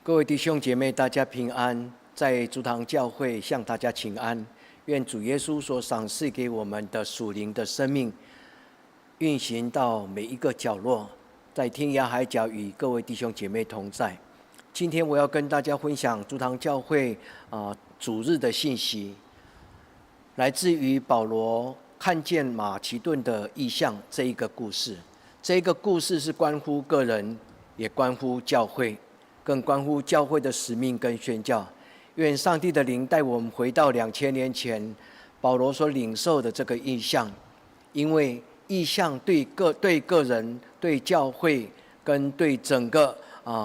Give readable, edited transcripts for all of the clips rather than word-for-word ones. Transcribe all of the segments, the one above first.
各位弟兄姐妹，大家平安，在主堂教会向大家请安。愿主耶稣所赏赐给我们的属灵的生命，运行到每一个角落，在天涯海角与各位弟兄姐妹同在。今天我要跟大家分享主堂教会主日的信息，来自于保罗看见马其顿的异象这一个故事。这一个故事是关乎个人，也关乎教会，更关乎教会的使命跟宣教。愿上帝的灵带我们回到2000年前保罗所领受的这个异象，因为异象对个人、对教会跟对整个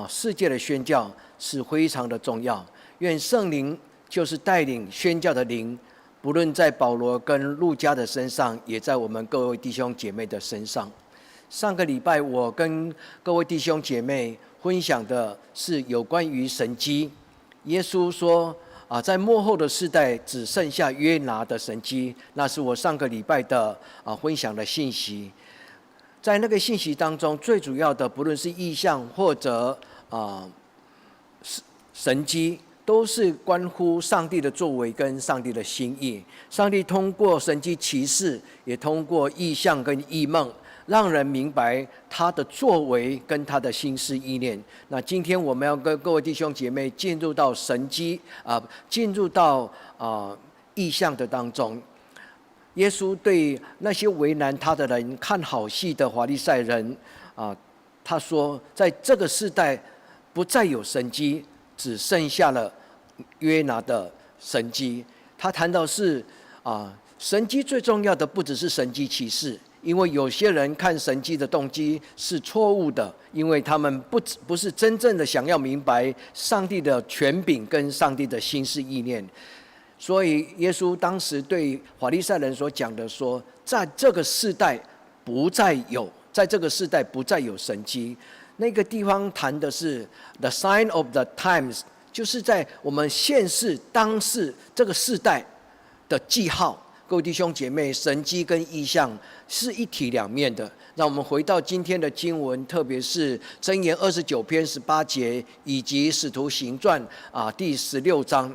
世界的宣教是非常的重要。愿圣灵就是带领宣教的灵，不论在保罗跟路加的身上，也在我们各位弟兄姐妹的身上。上个礼拜我跟各位弟兄姐妹分享的是有关于神迹。耶稣说在末后的世代只剩下约拿的神迹，那是我上个礼拜的分享的信息。在那个信息当中，最主要的不论是异象或者神迹，都是关乎上帝的作为跟上帝的心意。上帝通过神迹奇事，也通过异象跟异梦，让人明白他的作为跟他的心思意念。那今天我们要跟各位弟兄姐妹进入到神迹进入到异象的当中。耶稣对那些为难他的人、看好戏的法利赛人他说，在这个世代不再有神迹，只剩下了约拿的神迹。他谈到是神迹最重要的不只是神迹奇事，因为有些人看神迹的动机是错误的，因为他们不是真正的想要明白上帝的权柄跟上帝的心思意念。所以耶稣当时对法利赛人所讲的说，在这个世代不再有神迹。那个地方谈的是 the sign of the times， 就是在我们现世当世这个世代的记号。各位弟兄姐妹，神迹跟异象是一体两面的。让我们回到今天的经文，特别是箴言29篇18节，以及使徒行传第16章。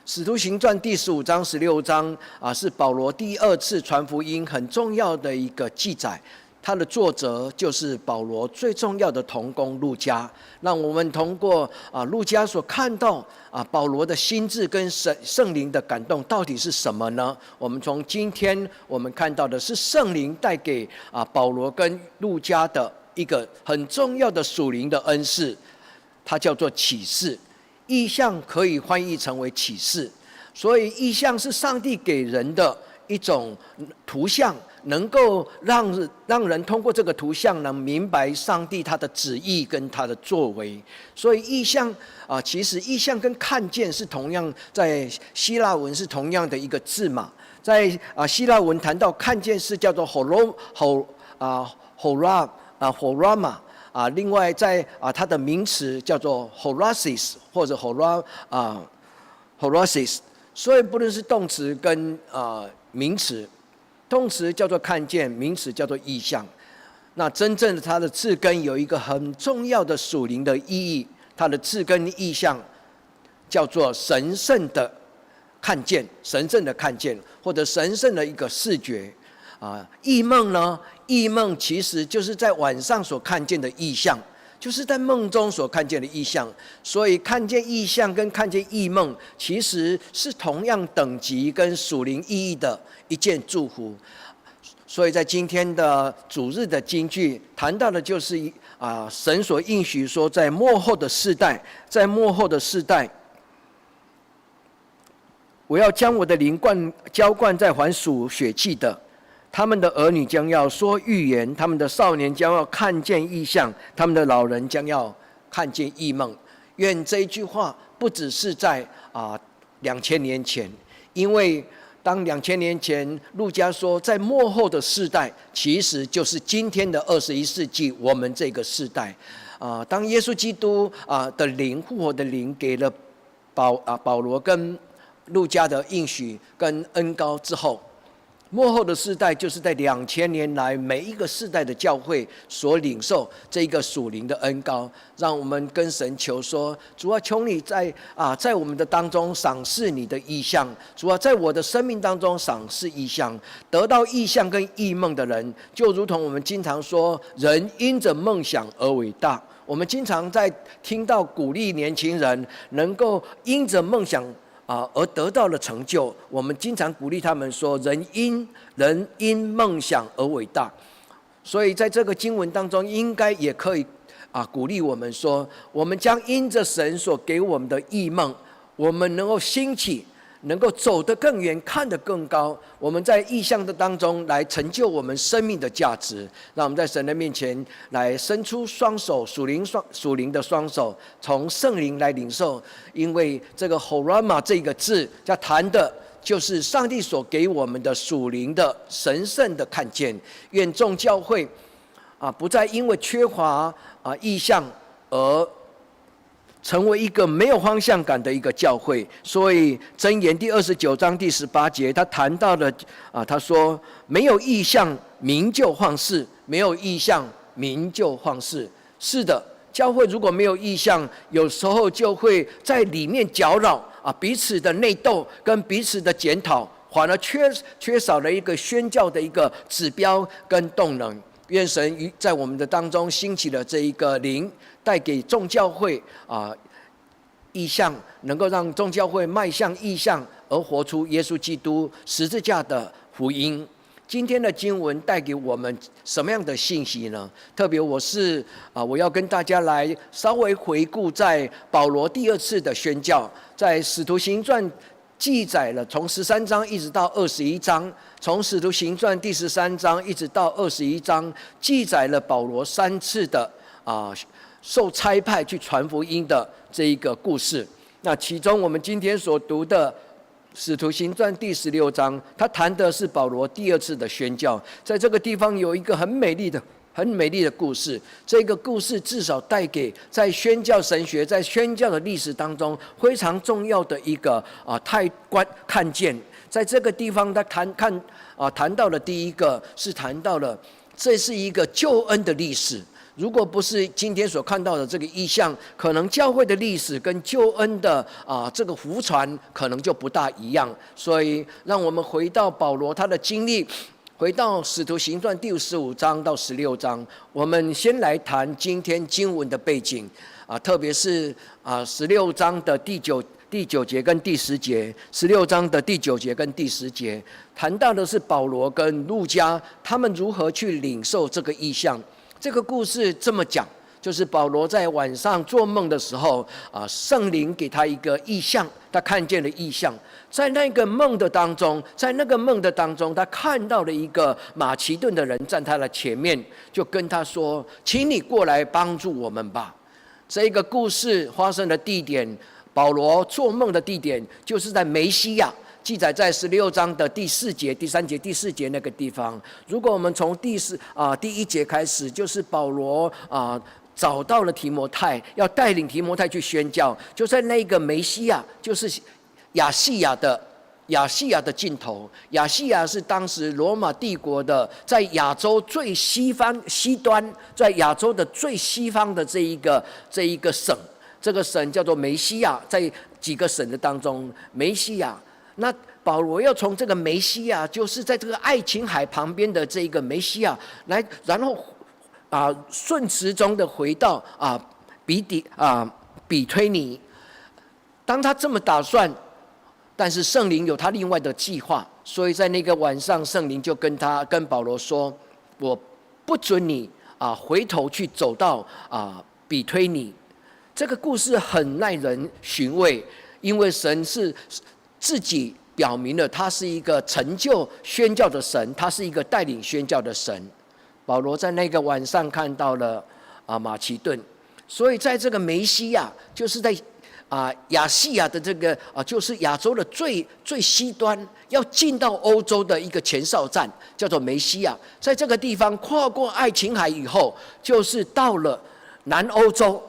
使徒行传第15章、16章是保罗第二次传福音很重要的一个记载。他的作者就是保罗最重要的同工路加。让我们通过路加所看到保罗的心志跟圣灵的感动到底是什么呢？我们从今天我们看到的是圣灵带给保罗跟路加的一个很重要的属灵的恩赐，它叫做启示。异象可以翻译成为启示，所以异象是上帝给人的一种图像，能够让人通过这个图像能明白上帝他的旨意跟他的作为。所以异象其实异象跟看见是同样，在希腊文是同样的一个字嘛。在希腊文谈到看见是叫做 horama。另外在它的名词叫做 horasis 或者 horasis， 所以不论是动词跟名词，动词叫做看见，名词叫做意象。那真正的它的字根有一个很重要的属灵的意义，它的字根意象叫做神圣的看见，神圣的看见，或者神圣的一个视觉。异梦呢？异梦其实就是在晚上所看见的异象，就是在梦中所看见的异象。所以看见异象跟看见异梦其实是同样等级跟属灵意义的一件祝福。所以在今天的主日的金句谈到的就是神所应许说，在末后的世代，我要将我的灵浇灌在凡属血气的，他们的儿女将要说预言，他们的少年将要看见异象，他们的老人将要看见异梦。愿这一句话不只是在2000年前，因为当2000年前路加说在末后的世代，其实就是今天的21世纪我们这个世代。当耶稣基督的灵，复活的灵给了保罗跟路加的应许跟恩膏之后，末后的世代就是在2000年来每一个世代的教会所领受这一个属灵的恩膏，让我们跟神求说：主啊，求你在我们的当中赏赐你的异象，主啊，在我的生命当中赏赐异象。得到异象跟异梦的人，就如同我们经常说，人因着梦想而伟大。我们经常在听到鼓励年轻人能够因着梦想而得到了成就。我们经常鼓励他们说，人因梦想而伟大。所以在这个经文当中，应该也可以鼓励我们说，我们将因着神所给我们的异梦，我们能够兴起，能够走得更远，看得更高。我们在异象的当中来成就我们生命的价值，让我们在神的面前来伸出双手，属灵的双手，从圣灵来领受。因为这个 Horama 这个字，它谈的就是上帝所给我们的属灵的神圣的看见。愿众教会不再因为缺乏异象而成为一个没有方向感的一个教会。所以箴言第29章第18节，他谈到了他说，没有异象民就放肆，没有异象民就放肆。是的，教会如果没有异象，有时候就会在里面搅扰彼此的内斗跟彼此的检讨，反而缺少了一个宣教的一个指标跟动能。愿神在我们的当中兴起了这一个灵，带给众教会异象，能够让众教会迈向异象，而活出耶稣基督十字架的福音。今天的经文带给我们什么样的信息呢？特别我要跟大家来稍微回顾在保罗第二次的宣教，在使徒行传记载了从13章一直到21章，从使徒行传第13章一直到21章，记载了保罗3次的受差派去传福音的这一个故事。那其中我们今天所读的使徒行传第16章，他谈的是保罗第二次的宣教。在这个地方有一个很美丽的故事，这个故事至少带给在宣教神学、在宣教的历史当中非常重要的一个看见。在这个地方他谈到了第一个是谈到了这是一个救恩的历史。如果不是今天所看到的这个意象，可能教会的历史跟救恩的这个福传可能就不大一样。所以让我们回到保罗他的经历，回到使徒行传第15章到16章，我们先来谈今天经文的背景特别是16章的第9节跟第10节，16章的第9节跟第10节，谈到的是保罗跟路加他们如何去领受这个意象。这个故事这么讲，就是保罗在晚上做梦的时候圣灵给他一个意象，他看见了意象。在那个梦的当中，他看到了一个马其顿的人站他的前面，就跟他说，请你过来帮助我们吧。这个故事发生的地点，保罗做梦的地点就是在梅西亚，记载在16章的第4节、第3节、第4节那个地方。如果我们从第1节开始，就是保罗找到了提摩太，要带领提摩太去宣教，就在那个梅西亚，就是亚细亚的尽头。亚细亚是当时罗马帝国的在亚洲最西端，在亚洲的最西方的这一个省，这个省叫做梅西亚，在几个省的当中，梅西亚。那保罗要从这个梅西亚，就是在这个爱琴海旁边的这个梅西亚来，然后顺时钟的回到比推尼。当他这么打算，但是圣灵有他另外的计划，所以在那个晚上，圣灵就跟保罗说，我不准你回头去走到比推尼。这个故事很耐人寻味，因为神是自己表明了他是一个成就宣教的神，他是一个带领宣教的神。保罗在那个晚上看到了马其顿，所以在这个梅西亚，就是在亚细亚的这个就是亚洲的最西端，要进到欧洲的一个前哨站，叫做梅西亚。在这个地方跨过爱琴海以后，就是到了南欧洲。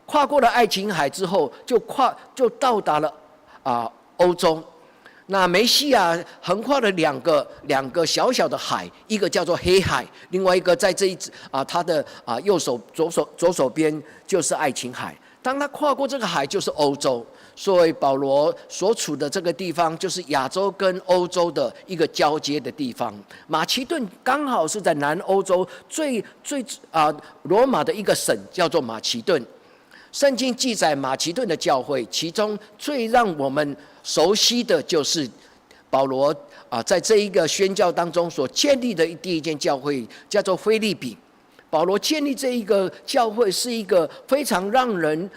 跨过了爱琴海之后，就到达了欧洲。那梅西亚横跨了两个小小的海，一个叫做黑海，另外一个在他的左手边就是爱琴海。当他跨过这个海，就是欧洲。所以保罗所处的这个地方，就是亚洲跟欧洲的一个交接的地方。马其顿刚好是在南欧洲最罗马的一个省，叫做马其顿。圣经记载马其顿的教会，其中最让我们熟悉的就是保罗在这一个宣教当中所建立的第一间教会，叫做腓立比。保罗建立这一个教会是一个非常让人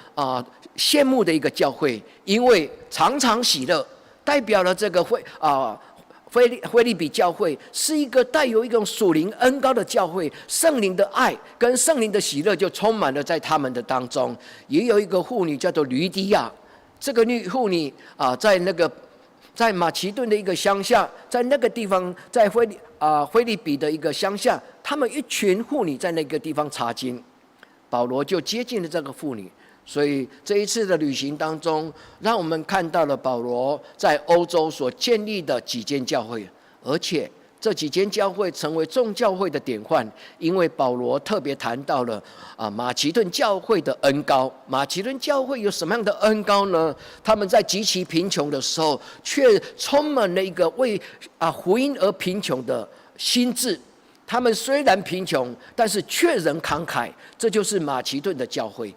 羡慕的一个教会，因为常常喜乐，代表了这个腓立比教会是一个带有一种属灵恩膏的教会，圣灵的爱跟圣灵的喜乐就充满了在他们的当中。也有一个妇女叫做吕底亚，这个妇女在马其顿的一个乡下，在那个地方，在腓立比的一个乡下，他们一群妇女在那个地方查经，保罗就接近了这个妇女。所以这一次的旅行当中，让我们看到了保罗在欧洲所建立的几间教会，而且这几间教会成为众教会的典范，因为保罗特别谈到了马其顿教会的恩膏。马其顿教会有什么样的恩膏呢？他们在极其贫穷的时候，却充满了一个为福音而贫穷的心志。他们虽然贫穷，但是却仍慷慨，这就是马其顿的教会。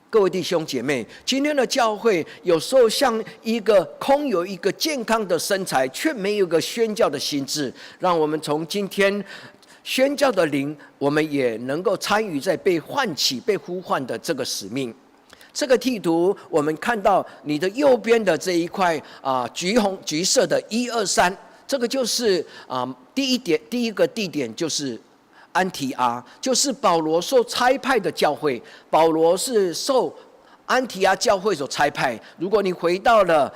各位弟兄姐妹，今天的教会有时候像一个空有一个健康的身材，却没有一个宣教的心志。让我们从今天宣教的灵，我们也能够参与在被唤起、被呼唤的这个使命。这个地图我们看到你的右边的这一块橘色的1、2、3，这个就是第一个地点就是安提阿，就是保罗受差派的教会。保罗是受安提阿教会所差派。如果你回到了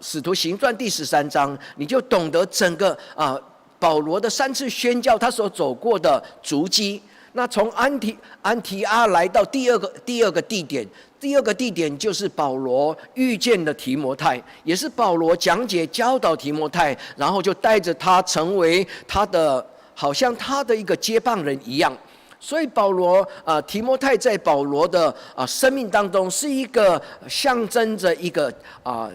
使徒行传第13章，你就懂得整个保罗的3次宣教他所走过的足迹。那从安提阿来到第二个地点，第二个地点就是保罗遇见了提摩太，也是保罗讲解教导提摩太，然后就带着他成为他的，好像他的一个接棒人一样。所以提摩太在保罗的生命当中是一个象征着一个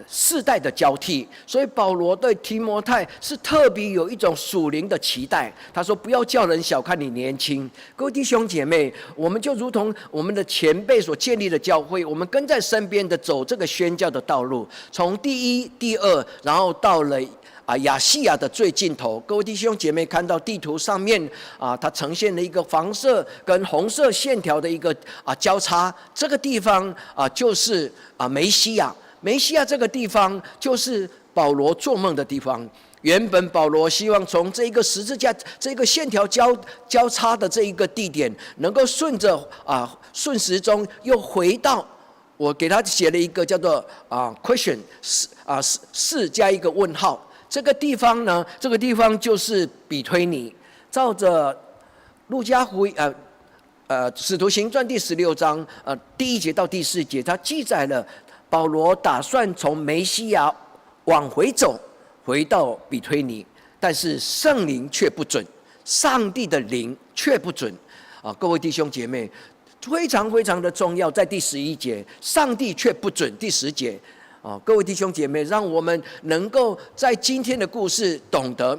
世代的交替。所以保罗对提摩太是特别有一种属灵的期待。他说：“不要叫人小看你年轻。”各位弟兄姐妹，我们就如同我们的前辈所建立的教会，我们跟在身边的走这个宣教的道路，从第一、第二，然后到了亚细亚的最尽头。各位弟兄姐妹，看到地图上面它呈现了一个黄色跟红色线条的一个交叉，这个地方就是梅西亚。梅西亚这个地方就是保罗做梦的地方。原本保罗希望从这个十字架这个线条交叉的这一个地点，能够顺着顺时钟又回到，我给他写了一个叫做question 4加一个问号。这个地方呢，这个地方就是比推尼。照着路加福音使徒行传第16章第1节到第4节，它记载了保罗打算从梅西亚往回走，回到比推尼，但是圣灵却不准，上帝的灵却不准各位弟兄姐妹，非常非常的重要。在第11节，上帝却不准。第10节。各位弟兄姐妹，让我们能够在今天的故事懂得，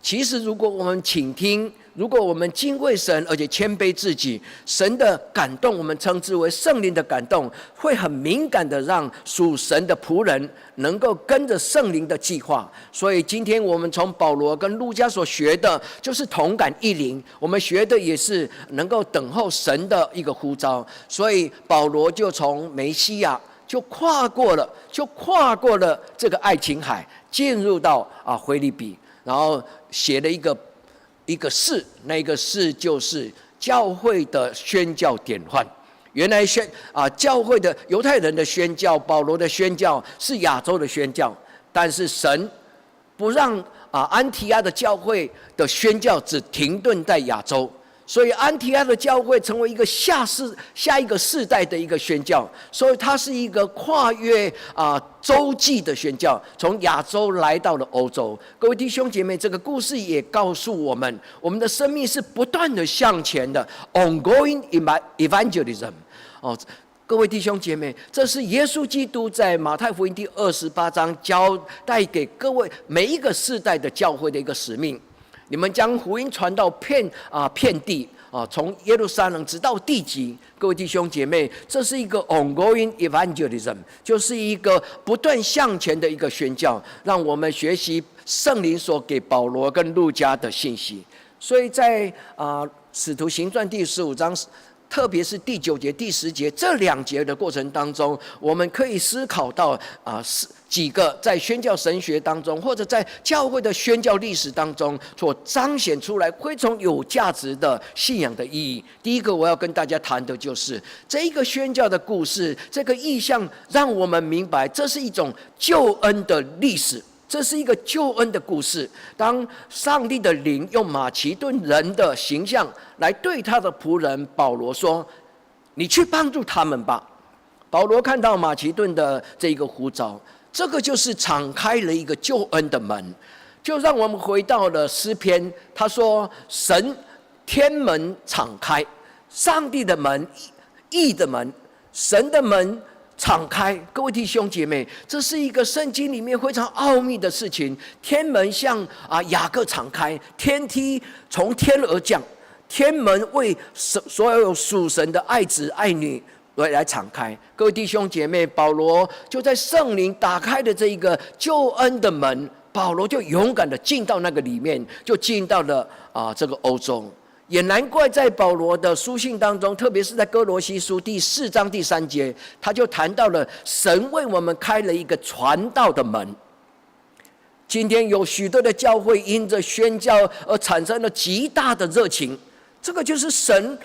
其实如果我们倾听，如果我们敬畏神，而且谦卑自己，神的感动我们称之为圣灵的感动，会很敏感的让属神的仆人能够跟着圣灵的计划。所以今天我们从保罗跟路加所学的就是同感一灵，我们学的也是能够等候神的一个呼召。所以保罗就从梅西亚就跨过了这个爱琴海，进入到腓立比，然后写了一个誓，那个誓就是教会的宣教典范。原来教会的犹太人的宣教，保罗的宣教是亚洲的宣教，但是神不让安提阿的教会的宣教只停顿在亚洲，所以安提阿的教会成为一个下一个世代的一个宣教，所以它是一个跨越洲际的宣教，从亚洲来到了欧洲。各位弟兄姐妹，这个故事也告诉我们，我们的生命是不断的向前的 ，ongoing evangelism。各位弟兄姐妹，这是耶稣基督在马太福音第28章交代给各位每一个世代的教会的一个使命。你们将福音传到遍地从耶路撒冷直到地极。各位弟兄姐妹，这是一个 ongoing evangelism， 就是一个不断向前的一个宣教，让我们学习圣灵所给保罗跟路加的信息。所以在使徒行传第15章，特别是第9节、第10节这2节的过程当中，我们可以思考到几个在宣教神学当中，或者在教会的宣教历史当中所彰显出来非常有价值的信仰的意义。第一个我要跟大家谈的就是这一个宣教的故事，这个意象让我们明白，这是一种救恩的历史。这是一个救恩的故事。当上帝的灵用马其顿人的形象来对他的仆人保罗说：“你去帮助他们吧。”保罗看到马其顿的这个呼召，这个就是敞开了一个救恩的门。就让我们回到了诗篇，他说：“天门敞开，上帝的门，义的门，神的门。”敞开，各位弟兄姐妹，这是一个圣经里面非常奥秘的事情。天门向雅各敞开，天梯从天而降，天门为所有属神的爱子爱女来敞开。各位弟兄姐妹，保罗就在圣灵打开的这一个救恩的门，保罗就勇敢的进到那个里面，就进到了这个欧洲。也难怪在保罗的书信当中，特别是在哥罗西书第4章第3节，他就谈到了神为我们开了一个传道的门。今天有许多的教会因着宣教而产生了极大的热情，这个就是神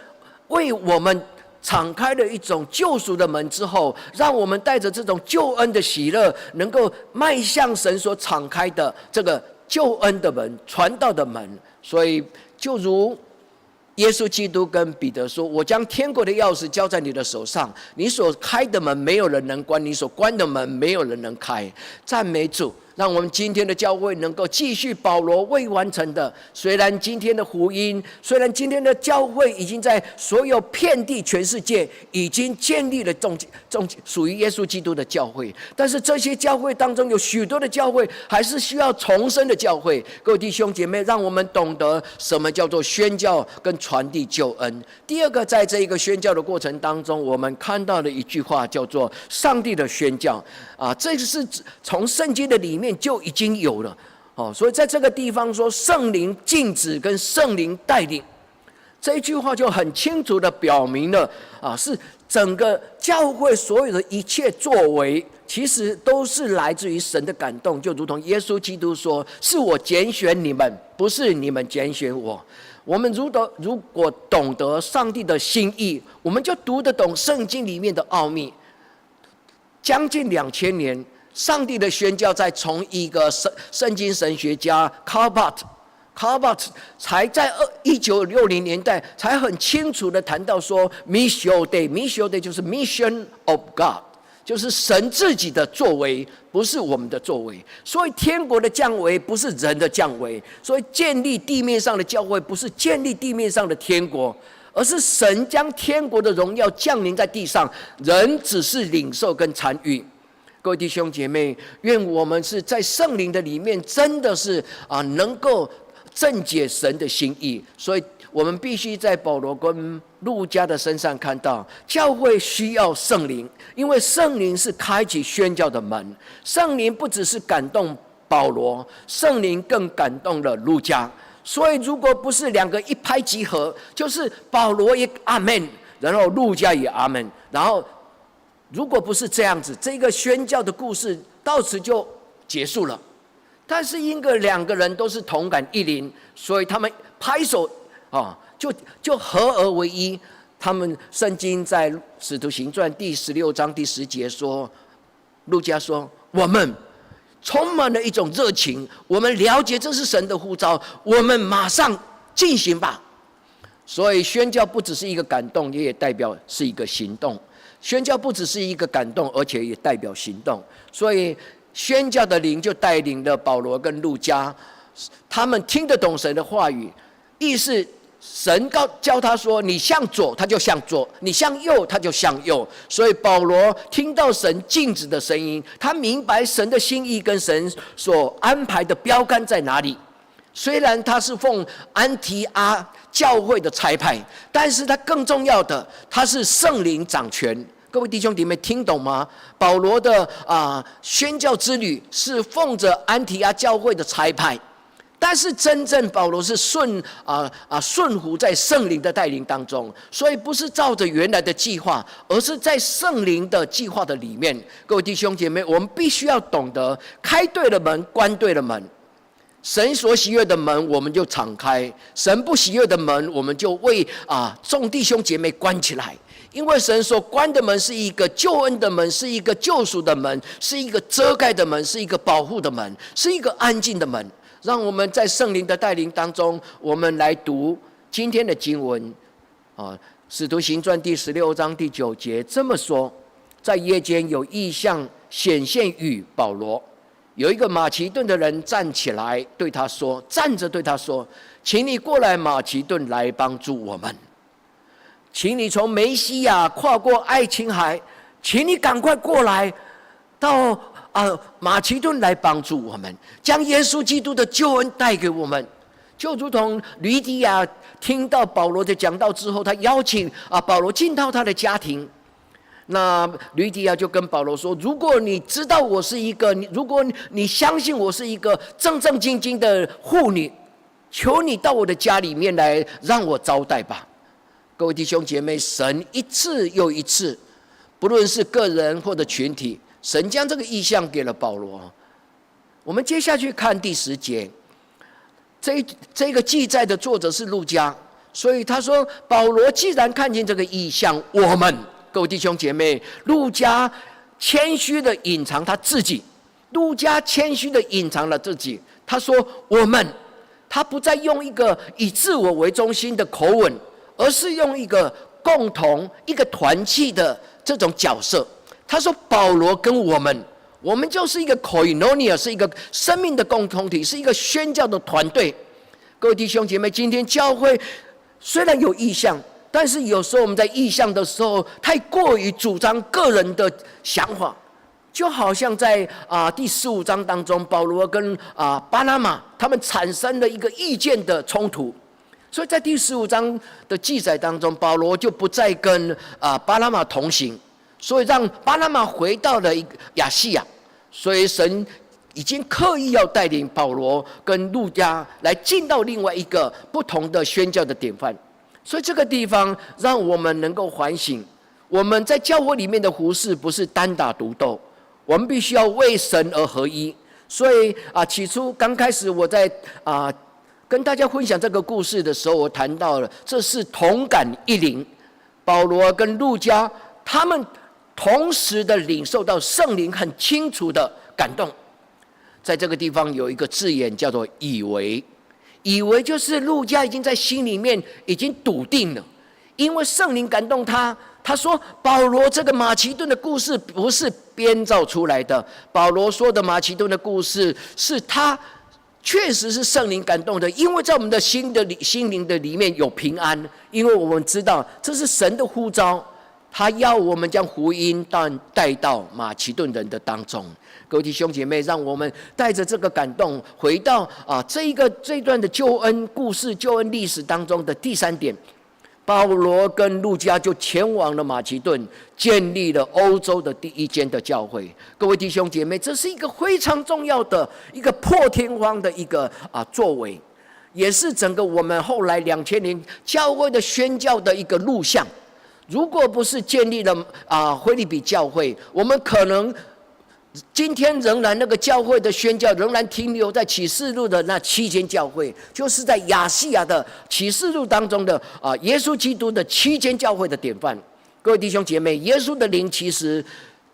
为我们敞开了一种救赎的门之后，让我们带着这种救恩的喜乐，能够迈向神所敞开的这个救恩的门、传道的门。所以就如耶稣基督跟彼得说：“我将天国的钥匙交在你的手上，你所开的门没有人能关，你所关的门没有人能开。”赞美主，让我们今天的教会能够继续保罗未完成的。虽然今天的福音，虽然今天的教会已经在所有遍地全世界已经建立了属于耶稣基督的教会，但是这些教会当中有许多的教会还是需要重生的教会。各位弟兄姐妹，让我们懂得什么叫做宣教跟传递救恩。第二个，在这一个宣教的过程当中，我们看到了一句话，叫做上帝的宣教。这个是从圣经的里面就已经有了。所以在这个地方说圣灵禁止跟圣灵带领，这一句话就很清楚的表明了是整个教会所有的一切作为，其实都是来自于神的感动。就如同耶稣基督说：“是我拣选你们，不是你们拣选我。”我们如果懂得上帝的心意，我们就读得懂圣经里面的奥秘。将近2000年，上帝的宣教在从一个圣经神学家 Karl Barth 才在1960年代才很清楚的谈到说 Missio Dei 就是 Mission of God， 就是神自己的作为，不是我们的作为。所以天国的降维不是人的降维，所以建立地面上的教会不是建立地面上的天国，而是神将天国的荣耀降临在地上，人只是领受跟参与。各位弟兄姐妹，愿我们是在圣灵的里面，真的是能够正解神的心意。所以我们必须在保罗跟路加的身上看到，教会需要圣灵，因为圣灵是开启宣教的门。圣灵不只是感动保罗，圣灵更感动了路加。所以如果不是两个一拍即合，就是保罗也阿们，然后路加也阿们，然后如果不是这样子，这个宣教的故事到此就结束了。但是因为两个人都是同感一灵，所以他们拍手就合而为一。他们圣经在使徒行传第16章第10节说，路加说：“我们充满了一种热情，我们了解这是神的呼召，我们马上进行吧。”所以宣教不只是一个感动，也代表是一个行动。宣教不只是一个感动，而且也代表行动。所以宣教的灵就带领了保罗跟路加，他们听得懂神的话语，意思神教他说：“你向左，他就向左；你向右，他就向右。”所以保罗听到神禁止的声音，他明白神的心意跟神所安排的标杆在哪里。虽然他是奉安提阿教会的差派，但是他更重要的，他是圣灵掌权。各位弟兄姐妹，听懂吗？保罗的宣教之旅是奉着安提阿教会的差派。但是真正保罗是顺服在圣灵的带领当中，所以不是照着原来的计划，而是在圣灵的计划的里面。各位弟兄姐妹，我们必须要懂得开对了门，关对了门。神所喜悦的门，我们就敞开；神不喜悦的门，我们就为众弟兄姐妹关起来。因为神所关的门是一个救恩的门，是一个救赎的门，是一个遮盖的门，是一个保护的门，是一个安静的门。让我们在圣灵的带领当中，我们来读今天的经文使徒行传第16章第9节这么说：在夜间有异象显现与保罗，有一个马其顿的人站起来对他说，请你过来马其顿来帮助我们，请你从梅西亚跨过爱琴海，请你赶快过来到马其顿来帮助我们，将耶稣基督的救恩带给我们。就如同吕底亚听到保罗的讲道之后，他邀请保罗进到他的家庭。那吕底亚就跟保罗说：如果你知道我是一个，如果你相信我是一个正正经经的妇女，求你到我的家里面来，让我招待吧。各位弟兄姐妹，神一次又一次，不论是个人或者群体，神将这个意象给了保罗。我们接下去看第10节，这个记载的作者是路加，所以他说：保罗既然看见这个意象，我们各位弟兄姐妹，路加谦虚的隐藏他自己，路加谦虚的隐藏了自己。他说：我们，他不再用一个以自我为中心的口吻，而是用一个共同、一个团契的这种角色。他说：保罗跟我们就是一个 koinonia， 是一个生命的共同体，是一个宣教的团队。各位弟兄姐妹，今天教会虽然有异象，但是有时候我们在异象的时候太过于主张个人的想法，就好像在第15章当中，保罗跟巴拿马他们产生了一个意见的冲突。所以在第15章的记载当中，保罗就不再跟巴拿马同行，所以让巴拿马回到了亚细亚。所以神已经刻意要带领保罗跟路加来进到另外一个不同的宣教的典范。所以这个地方让我们能够反省，我们在教会里面的服事不是单打独斗，我们必须要为神而合一。所以起初刚开始我在跟大家分享这个故事的时候，我谈到了这是同感一灵，保罗跟路加他们同时的领受到圣灵很清楚的感动。在这个地方有一个字眼叫做以为，以为就是路加已经在心里面已经笃定了，因为圣灵感动他。他说保罗这个马其顿的故事不是编造出来的，保罗说的马其顿的故事是他确实是圣灵感动的，因为在我们的心灵的里面有平安，因为我们知道这是神的呼召，他要我们将福音带到马其顿人的当中。各位弟兄姐妹，让我们带着这个感动回到这段的救恩故事、救恩历史当中的第3点。保罗跟路加就前往了马其顿，建立了欧洲的第一间的教会。各位弟兄姐妹，这是一个非常重要的一个破天荒的一个作为，也是整个我们后来2000年教会的宣教的一个路向。如果不是建立了腓立比教会，我们可能今天仍然那个教会的宣教仍然停留在启示录的那7间教会，就是在亚细亚的启示录当中的耶稣基督的7间教会的典范。各位弟兄姐妹，耶稣的灵其实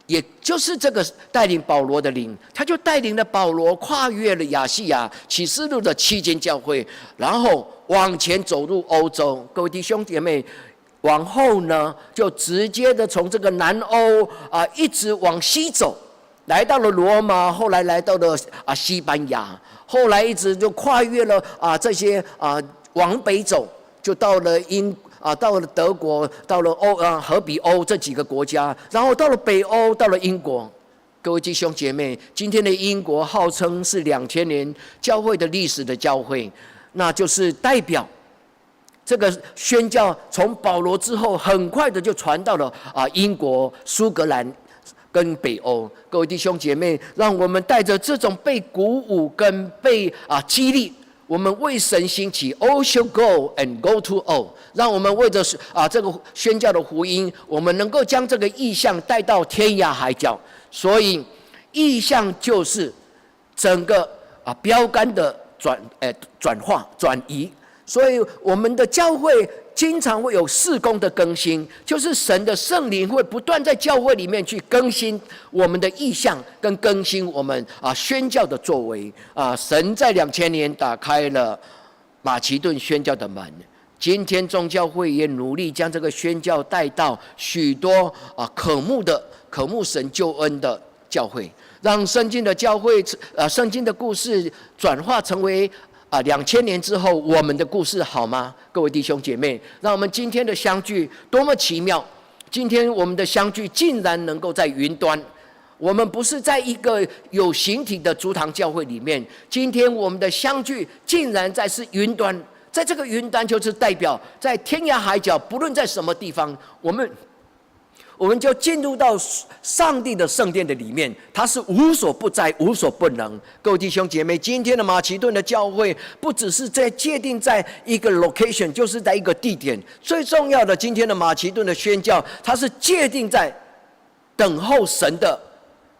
也就是这个带领保罗的灵，他就带领了保罗跨越了亚细亚启示录的7间教会，然后往前走入欧洲。各位弟兄姐妹，往后呢，就直接的从这个南欧一直往西走，来到了罗马，后来来到了西班牙，后来一直就跨越了这些往北走，就到了到了德国，到了和比欧这几个国家，然后到了北欧，到了英国。各位弟兄姐妹，今天的英国号称是2000年教会的历史的教会，那就是代表这个宣教从保罗之后，很快的就传到了英国、苏格兰跟北欧。各位弟兄姐妹，让我们带着这种被鼓舞跟被激励，我们为神兴起 ，All shall go and go to all。让我们为着这个宣教的福音，我们能够将这个意象带到天涯海角。所以，意象就是整个标杆的转化、转移。所以，我们的教会经常会有事工的更新，就是神的圣灵会不断在教会里面去更新我们的意象，跟更新我们宣教的作为。神在2000年打开了马其顿宣教的门。今天众教会也努力将这个宣教带到许多渴慕神救恩的教会，让圣经的教会圣经的故事转化成为2000年之后我们的故事，好吗？各位弟兄姐妹，让我们今天的相聚多么奇妙！今天我们的相聚竟然能够在云端，我们不是在一个有形体的主堂教会里面，今天我们的相聚竟然是云端。在这个云端，就是代表在天涯海角，不论在什么地方，我们就进入到上帝的圣殿的里面，它是无所不在、无所不能。各位弟兄姐妹，今天的马其顿的教会，不只是在界定在一个 location， 就是在一个地点。最重要的，今天的马其顿的宣教，它是界定在等候神的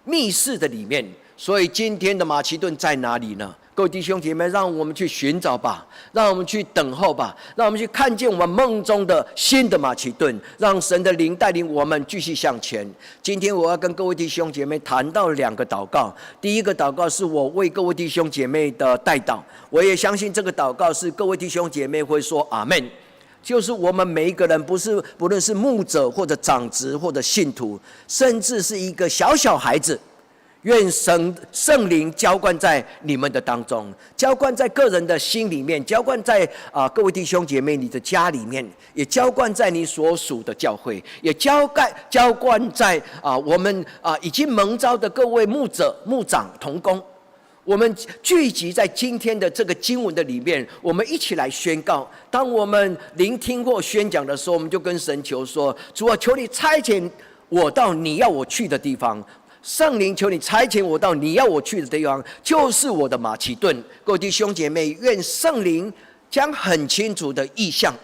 密室的里面。所以，今天的马其顿在哪里呢？各位弟兄姐妹，让我们去寻找吧，让我们去等候吧，让我们去看见我们梦中的新的马其顿，让神的灵带领我们继续向前。今天我要跟各位弟兄姐妹谈到2个祷告。第一个祷告是我为各位弟兄姐妹的代祷，我也相信这个祷告是各位弟兄姐妹会说阿们。就是我们每一个人，不论是牧者或者长执或者信徒，甚至是一个小孩子，愿圣灵浇灌在你们的当中，浇灌在个人的心里面，浇灌在各位弟兄姐妹你的家里面，也浇灌在你所属的教会，也浇灌在我们已经蒙召的各位牧者、牧长、同工。我们聚集在今天的这个经文的里面，我们一起来宣告。当我们聆听或宣讲的时候，我们就跟神求说：主啊，求你差遣我到你要我去的地方。圣灵，求你差遣我到你要我去的地方，就是我的马其顿。各位弟兄姐妹，愿圣灵将很清楚的意象，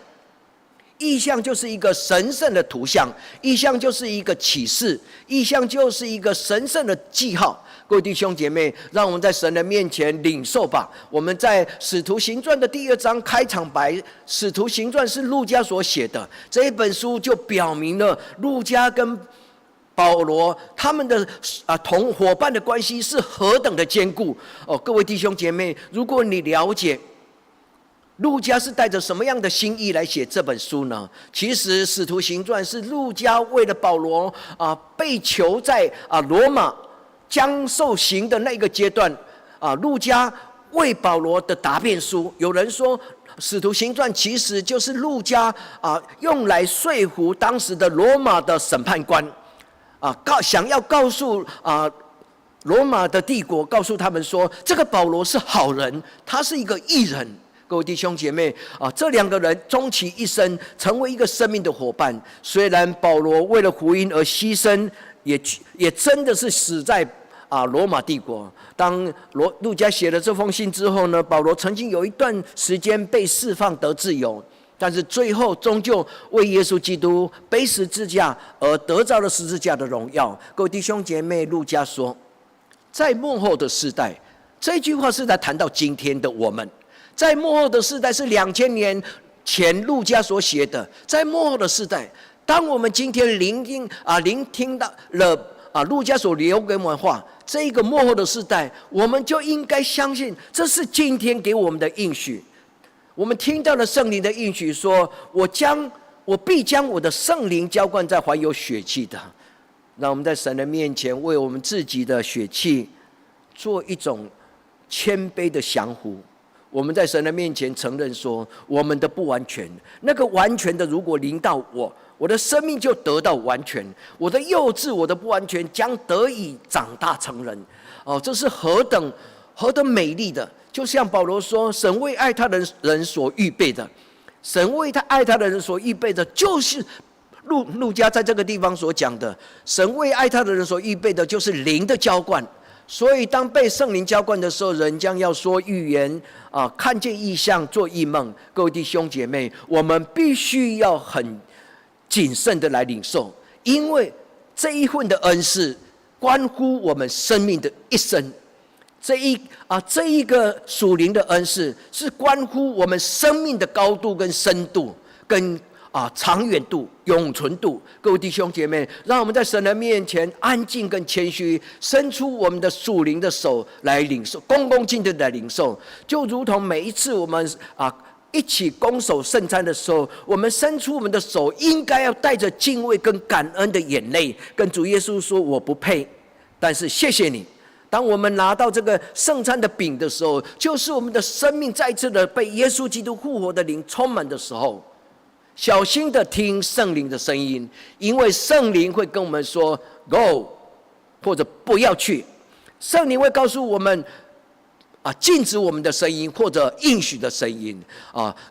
意象就是一个神圣的图像，意象就是一个启示，意象就是一个神圣的记号。各位弟兄姐妹，让我们在神的面前领受吧。我们在使徒行传的第2章开场白，使徒行传是路加所写的，这一本书就表明了路加跟保罗他们的同伙伴的关系是何等的坚固哦！各位弟兄姐妹，如果你了解路加是带着什么样的心意来写这本书呢？其实《使徒行传》是路加为了保罗被囚在罗马将受刑的那个阶段路加为保罗的答辩书。有人说，《使徒行传》其实就是路加用来说服当时的罗马的审判官。想要告诉罗马的帝国，告诉他们说，这个保罗是好人，他是一个义人。各位弟兄姐妹这2个人终其一生成为一个生命的伙伴。虽然保罗为了福音而牺牲，也真的是死在罗马帝国。当路加写了这封信之后呢，保罗曾经有一段时间被释放得自由。但是最后终究为耶稣基督背十字架而得着了十字架的荣耀。各位弟兄姐妹，路加说，在末后的世代，这句话是在谈到今天的我们。在末后的世代是2000年前路加所写的，在末后的世代，当我们今天聆听到了路加所留给我们的话，这一个末后的世代，我们就应该相信这是今天给我们的应许。我们听到了圣灵的应许说，我必将我的圣灵浇灌在怀有血气的。让我们在神的面前为我们自己的血气做一种谦卑的降服。我们在神的面前承认说，我们的不完全，那个完全的如果临到我的生命就得到完全，我的幼稚，我的不完全将得以长大成人。这是何等美丽的！就像保罗说，神为爱他的人所预备的，神为他爱他的人所预备的，就是路加在这个地方所讲的，神为爱他的人所预备的，就是灵的浇灌。所以当被圣灵浇灌的时候，人将要说预言看见异象，做异梦。各位弟兄姐妹，我们必须要很谨慎的来领受，因为这一份的恩赐关乎我们生命的一生。这一个属灵的恩赐是关乎我们生命的高度跟深度跟长远度、永存度。各位弟兄姐妹，让我们在神的面前安静跟谦虚，伸出我们的属灵的手来领受，恭恭敬敬的领受。就如同每一次我们一起攻守圣餐的时候，我们伸出我们的手，应该要带着敬畏跟感恩的眼泪，跟主耶稣说：“我不配，但是谢谢你。”当我们拿到这个圣餐的饼的时候，就是我们的生命再次的被耶稣基督复活的灵充满的时候。小心的听圣灵的声音，因为圣灵会跟我们说 “go” 或者不要去。圣灵会告诉我们禁止我们的声音或者应许的声音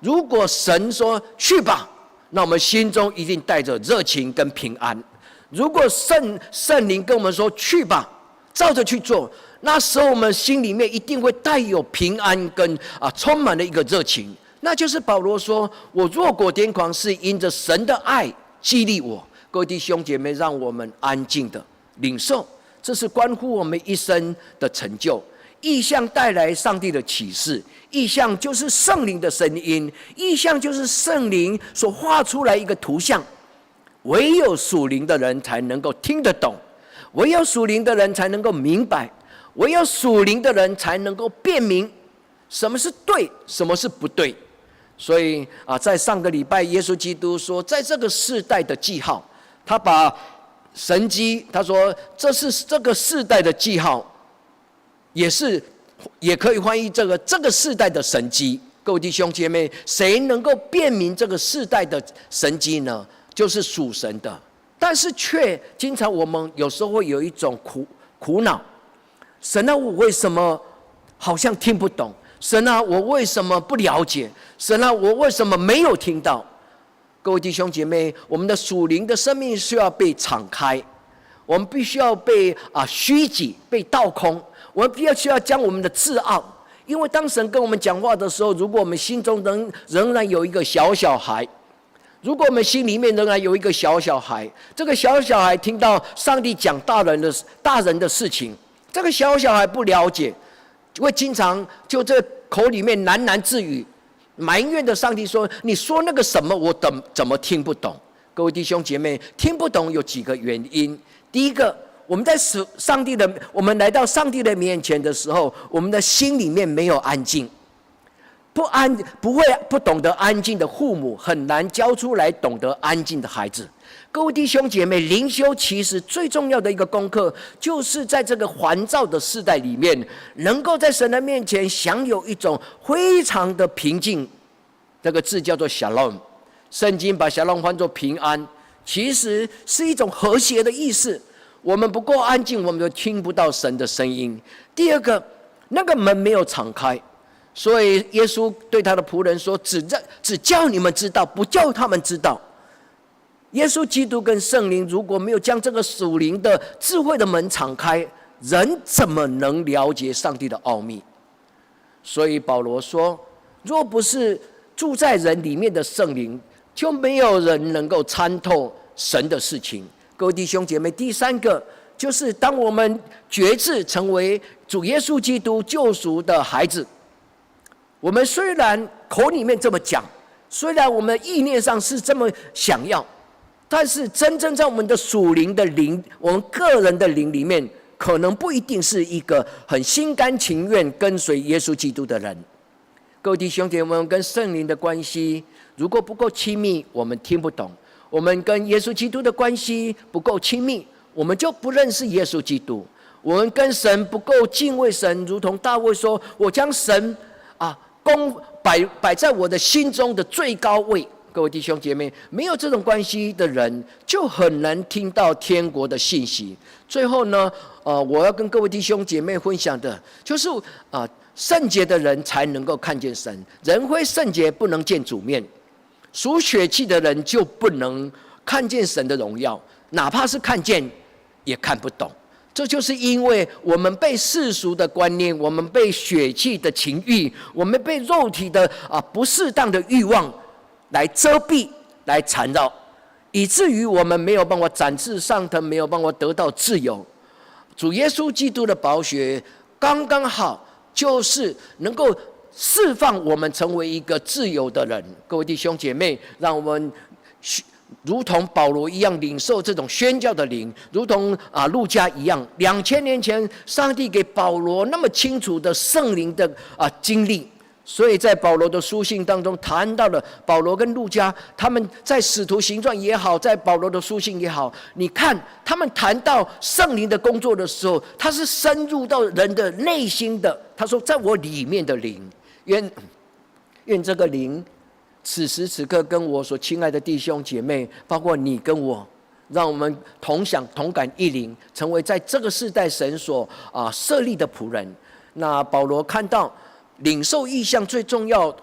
如果神说去吧，那我们心中一定带着热情跟平安。如果圣灵跟我们说去吧，照着去做，那时候我们心里面一定会带有平安跟充满了一个热情。那就是保罗说，我若果癫狂，是因着神的爱激励我。各位弟兄姐妹，让我们安静的领受，这是关乎我们一生的成就。异象带来上帝的启示，异象就是圣灵的声音，异象就是圣灵所画出来一个图像。唯有属灵的人才能够听得懂，唯有属灵的人才能够明白，唯有属灵的人才能够辨明什么是对，什么是不对。所以在上个礼拜，耶稣基督说，在这个世代的记号，他把神迹，他说这是这个世代的记号，也可以翻译这个世代的神迹。各位弟兄姐妹，谁能够辨明这个世代的神迹呢？就是属神的。但是却经常我们有时候会有一种苦恼，神啊，我为什么好像听不懂？神啊，我为什么不了解？神啊，我为什么没有听到？各位弟兄姐妹，我们的属灵的生命需要被敞开，我们必须要被虚己，被倒空。我们必须要将我们的自傲，因为当神跟我们讲话的时候，如果我们心中仍然有一个小孩，如果我们心里面仍然有一个小孩，这个小孩听到上帝讲大人的事情，这个小孩不了解，会经常就这口里面喃自语，埋怨的上帝说：“你说那个什么，我怎么听不懂？”各位弟兄姐妹，听不懂有几个原因。第一个，我们来到上帝的面前的时候，我们的心里面没有安静。不懂得安静的父母，很难教出来懂得安静的孩子。各位弟兄姐妹，灵修其实最重要的一个功课，就是在这个烦躁的世代里面，能够在神的面前享有一种非常的平静。这个字叫做 shalom， 圣经把 shalom 翻作平安，其实是一种和谐的意思。我们不够安静，我们就听不到神的声音。第二个，那个门没有敞开。所以耶稣对他的仆人说：“只叫你们知道，不叫他们知道。”耶稣基督跟圣灵如果没有将这个属灵的智慧的门敞开，人怎么能了解上帝的奥秘？所以保罗说：“若不是住在人里面的圣灵，就没有人能够参透神的事情。”各位弟兄姐妹，第三个就是当我们决志成为主耶稣基督救赎的孩子。我们虽然口里面这么讲，虽然我们意念上是这么想要，但是真正在我们的属灵的灵，我们个人的灵里面，可能不一定是一个很心甘情愿跟随耶稣基督的人。各位弟兄姐妹，我们跟圣灵的关系如果不够亲密，我们听不懂；我们跟耶稣基督的关系不够亲密，我们就不认识耶稣基督。我们跟神不够敬畏神，如同大卫说：“我将神摆在我的心中的最高位。”各位弟兄姐妹，没有这种关系的人，就很难听到天国的信息。最后呢，我要跟各位弟兄姐妹分享的，就是圣洁的人才能够看见神，人非圣洁不能见主面。属血气的人就不能看见神的荣耀，哪怕是看见，也看不懂。这就是因为我们被世俗的观念，我们被血气的情欲，我们被肉体的不适当的欲望来遮蔽、来缠绕，以至于我们没有办法展翅上腾，没有办法得到自由。主耶稣基督的宝血刚刚好，就是能够释放我们成为一个自由的人。各位弟兄姐妹，让我们如同保罗一样领受这种宣教的灵，如同路加一样，2000年前上帝给保罗那么清楚的圣灵的经历。所以在保罗的书信当中谈到了保罗跟路加，他们在使徒行传也好，在保罗的书信也好，你看他们谈到圣灵的工作的时候，他是深入到人的内心的。他说在我里面的灵，愿这个灵此时此刻跟我所亲爱的弟兄姐妹，包括你跟我，让我们同享同感一灵，成为在这个世代神所设立的仆人。那保罗看到领受异象最重要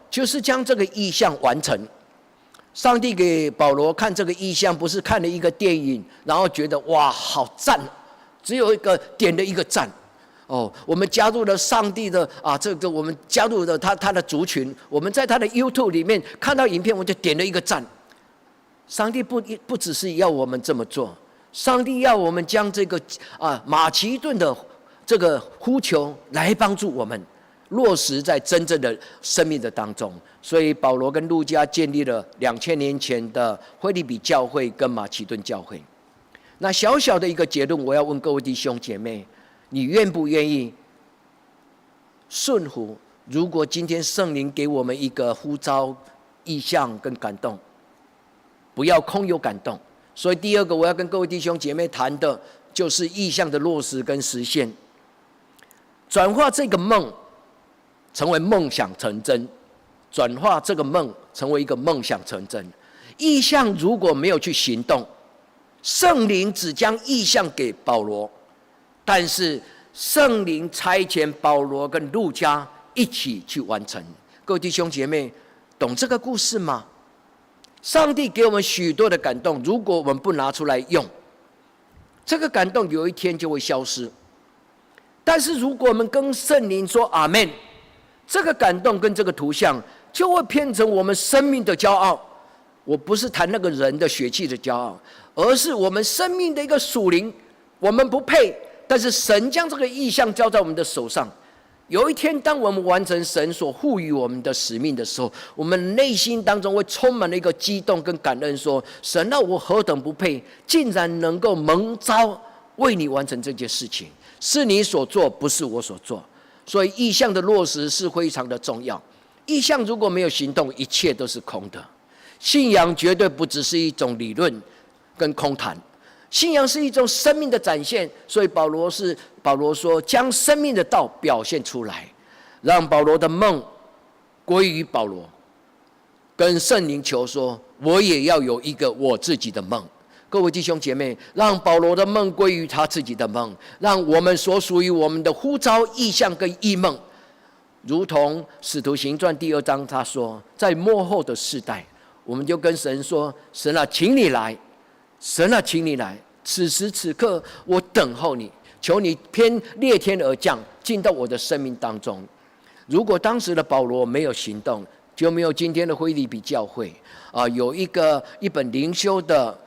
就是将这个异象完成。上帝给保罗看这个异象，不是看了一个电影，然后觉得哇好赞，只有点了一个赞。我们加入了上帝的我们加入了他的族群，我们在他的 YouTube 里面看到影片，我就点了一个赞。上帝不只是要我们这么做，上帝要我们将这个马其顿的这个呼求来帮助我们落实在真正的生命的当中。所以保罗跟路加建立了2000年前的腓立比教会跟马其顿教会。那小小的一个结论，我要问各位弟兄姐妹，你愿不愿意顺服？如果今天圣灵给我们一个呼召、意象跟感动，不要空有感动。所以第二个我要跟各位弟兄姐妹谈的，就是意象的落实跟实现，转化这个梦成为梦想成真，转化这个梦成为一个梦想成真。意象如果没有去行动，圣灵只将意象给保罗，但是圣灵差遣保罗跟路加一起去完成。各位弟兄姐妹，懂这个故事吗？上帝给我们许多的感动，如果我们不拿出来用，这个感动有一天就会消失。但是如果我们跟圣灵说阿们，这个感动跟这个图像就会变成我们生命的骄傲。我不是谈那个人的血气的骄傲，而是我们生命的一个属灵。我们不配，但是神将这个意象交在我们的手上。有一天当我们完成神所赋予我们的使命的时候，我们内心当中会充满了一个激动跟感恩，说神啊，我何等不配，竟然能够蒙召为你完成这件事情，是你所做，不是我所做。所以意象的落实是非常的重要。意象如果没有行动，一切都是空的。信仰绝对不只是一种理论跟空谈，信仰是一种生命的展现。所以保罗说，将生命的道表现出来，让保罗的梦归于保罗，跟圣灵求说，我也要有一个我自己的梦。各位弟兄姐妹，让保罗的梦归于他自己的梦，让我们所属于我们的呼召、意象跟异梦，如同使徒行传2章他说，在末后的世代，我们就跟神说，神啊，请你来，神啊，请你来，此时此刻我等候你，求你裂天而降，进到我的生命当中。如果当时的保罗没有行动，就没有今天的腓立比教会。有一本灵修的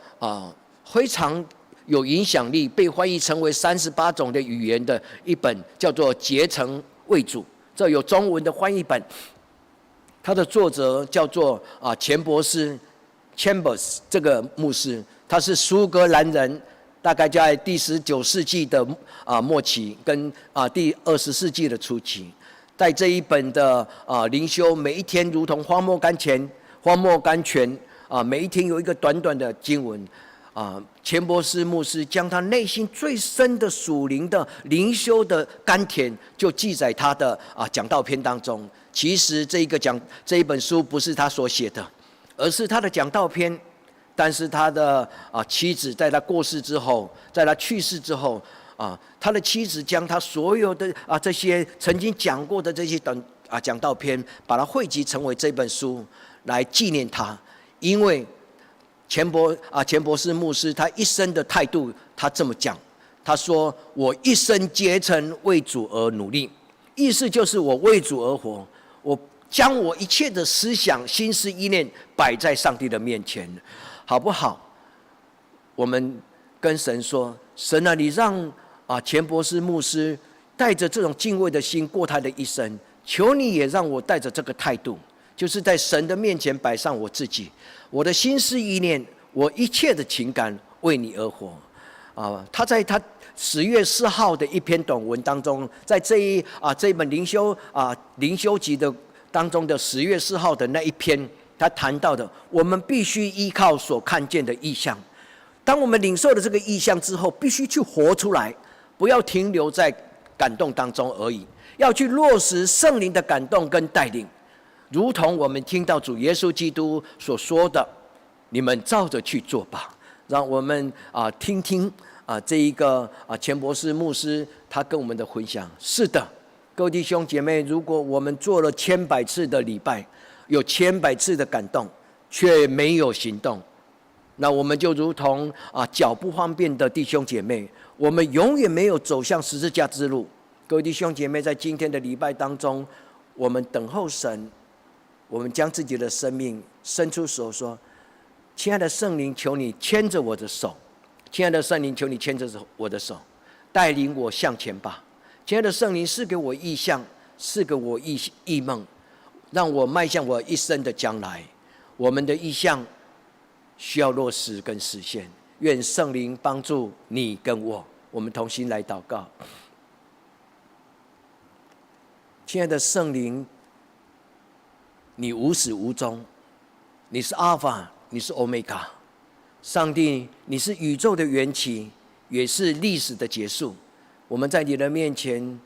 非常有影响力，被翻译成为38种的语言的一本，叫做《结成为主》，这有中文的翻译本。他的作者叫做钱博士 Chambers， 这个牧师，他是苏格兰人，大概在第19世纪的末期跟第20世纪的初期。在这一本的灵修，每一天如同荒漠甘泉每一天有一个短短的经文钱伯斯牧师将他内心最深的属灵的灵修的甘甜，就记在他的讲道篇当中。其实这一本书不是他所写的，而是他的讲道篇。但是他的妻子在他过世之后，在他去世之后他的妻子将他所有的这些曾经讲过的这些讲道篇，把它汇集成为这本书来纪念他。因为钱伯斯牧师他一生的态度，他这么讲，他说：“我一生竭诚为主而努力。”意思就是我为主而活，我将我一切的思想、心思、意念摆在上帝的面前，好不好？我们跟神说：“神啊，你让钱伯斯牧师带着这种敬畏的心过他的一生，求你也让我带着这个态度，就是在神的面前摆上我自己，我的心思意念，我一切的情感为你而活。”他在他10月4号的一篇短文当中，在这一本灵修集的当中的10月4号的那一篇，他谈到的，我们必须依靠所看见的异象。当我们领受了这个异象之后，必须去活出来，不要停留在感动当中而已，要去落实圣灵的感动跟带领。如同我们听到主耶稣基督所说的：“你们照着去做吧。”让我们听听这一个钱伯斯牧师他跟我们的分享。是的，各位弟兄姐妹，如果我们做了1,000,000次的礼拜，有1,000,000次的感动，却没有行动，那我们就如同脚不方便的弟兄姐妹，我们永远没有走向十字架之路。各位弟兄姐妹，在今天的礼拜当中，我们等候神，我们将自己的生命伸出手说：“亲爱的圣灵，求你牵着我的手，亲爱的圣灵，求你牵着我的手，带领我向前吧。亲爱的圣灵，赐给我意象，赐给我异梦，让我迈向我一生的将来。我们的意象需要落实跟实现。愿圣灵帮助你跟我，我们同心来祷告。亲爱的圣灵，你无始无终，你是阿尔法，你是欧米伽。上帝，你是宇宙的缘起，也是历史的结束。我们在你的面前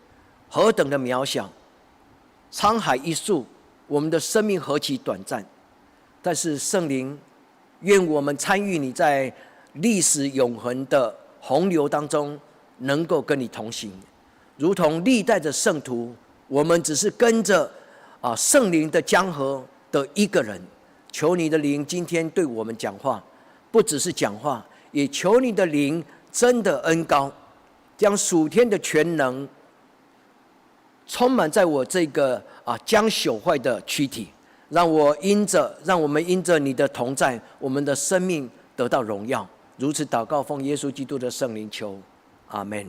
何等的渺小，沧海一粟，我们的生命何其短暂。但是圣灵，愿我们参与你在历史永恒的洪流当中，能够跟你同行，如同历代的圣徒，我们只是跟着圣灵的江河的一个人。求你的灵今天对我们讲话，不只是讲话，也求你的灵真的恩膏，将属天的全能充满在我这个将朽坏的躯体，让我们因着你的同在，我们的生命得到荣耀。如此祷告，奉耶稣基督的圣灵求，阿们。